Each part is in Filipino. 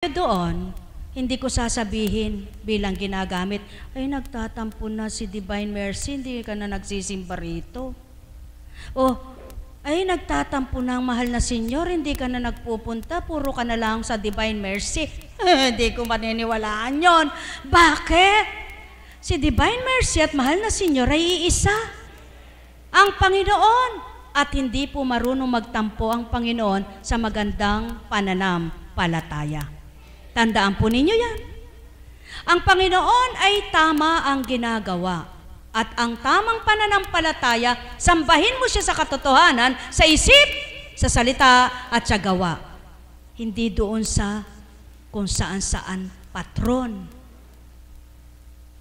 Doon, hindi ko sasabihin bilang ginagamit, ay nagtatampo na si Divine Mercy, hindi ka na nagsisimba rito. O, ay nagtatampo na ang mahal na Senyor, hindi ka na nagpupunta, puro ka na lang sa Divine Mercy. Hindi ko maniniwalaan yon. Bakit? Si Divine Mercy at mahal na Senyor ay iisa. Ang Panginoon. At hindi po marunong magtampo ang Panginoon sa magandang pananampalataya. Tandaan po ninyo yan. Ang Panginoon ay tama ang ginagawa. At ang tamang pananampalataya, sambahin mo siya sa katotohanan, sa isip, sa salita, at sa gawa. Hindi doon sa kung saan-saan patron.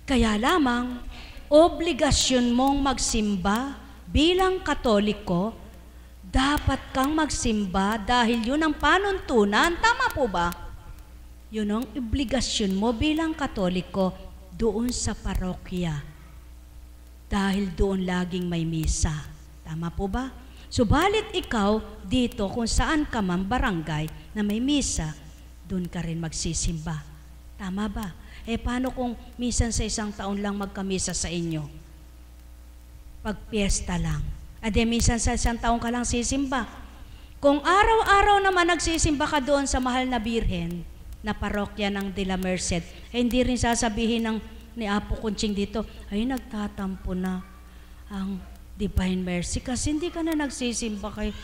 Kaya lamang, obligasyon mong magsimba bilang Katoliko, dapat kang magsimba dahil yun ang panuntunan. Tama po ba? Yun ang obligasyon mo bilang Katoliko doon sa parokya. Dahil doon laging may misa. Tama po ba? Subalit ikaw dito kung saan ka man barangay na may misa, doon ka rin magsisimba. Tama ba? Paano kung minsan sa isang taon lang magkamisa sa inyo? Pag piyesta lang. Minsan sa isang taon ka lang sisimba. Kung araw-araw naman nagsisimba ka doon sa mahal na Birhen, na parokya ng De La Merced, hindi rin sasabihin ni Apo Kunching dito, ay nagtatampo na ang Divine Mercy kasi hindi ka na nagsisimba kay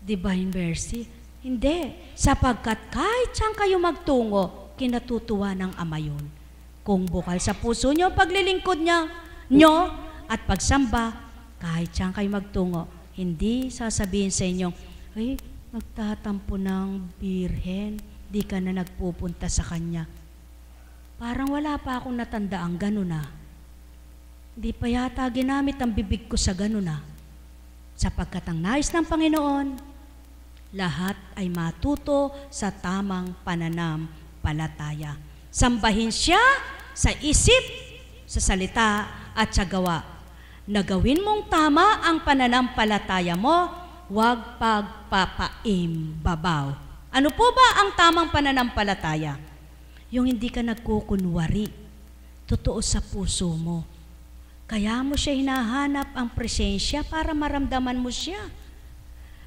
Divine Mercy. Hindi, sapagkat kahit saan kayo magtungo, kinatutuwa ng Ama yun. Kung bukal sa puso nyo, paglilingkod nyo at pagsamba, kahit saan kayo magtungo, hindi sasabihin sa inyo, ay nagtatampo ng Birhen, di ka na nagpupunta sa kanya. Parang wala pa akong natandaang gano'n na. Di pa yata ginamit ang bibig ko sa gano'n na. Sapagkat ang nais ng Panginoon, lahat ay matuto sa tamang pananampalataya. Sambahin siya sa isip, sa salita at sa gawa. Nagawin mong tama ang pananampalataya mo, huwag pagpapaimbabaw. Ano po ba ang tamang pananampalataya? Yung hindi ka nagkukunwari, totoo sa puso mo. Kaya mo siya hinahanap ang presensya para maramdaman mo siya.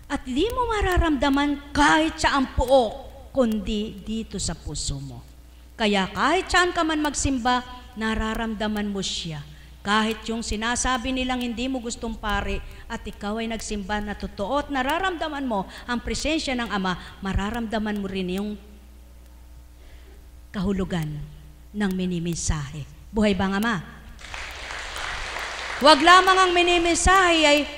At di mo mararamdaman kahit sa ang puok, kundi dito sa puso mo. Kaya kahit saan ka man magsimba, nararamdaman mo siya. Kahit yung sinasabi nilang hindi mo gustong pare at ikaw ay nagsimba na totoo at nararamdaman mo ang presensya ng Ama, mararamdaman mo rin yung kahulugan ng minimensahe. Buhay ba ang Ama? Huwag lamang ang minimensahe ay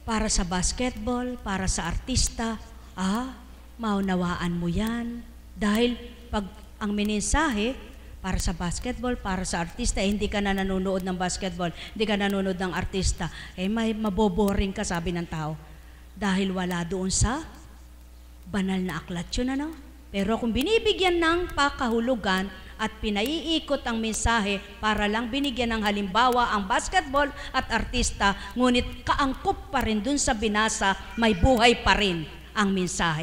para sa basketball, para sa artista. Maunawaan mo yan. Dahil pag ang minimensahe para sa basketball, para sa artista, hindi ka na nanonood ng basketball, hindi ka nanonood ng artista, may maboboring ka, sabi ng tao. Dahil wala doon sa banal na aklat yun, ano? Pero kung binibigyan ng pakahulugan at pinaiikot ang mensahe para lang binigyan ng halimbawa ang basketball at artista, ngunit kaangkop pa rin doon sa binasa, may buhay pa rin ang mensahe.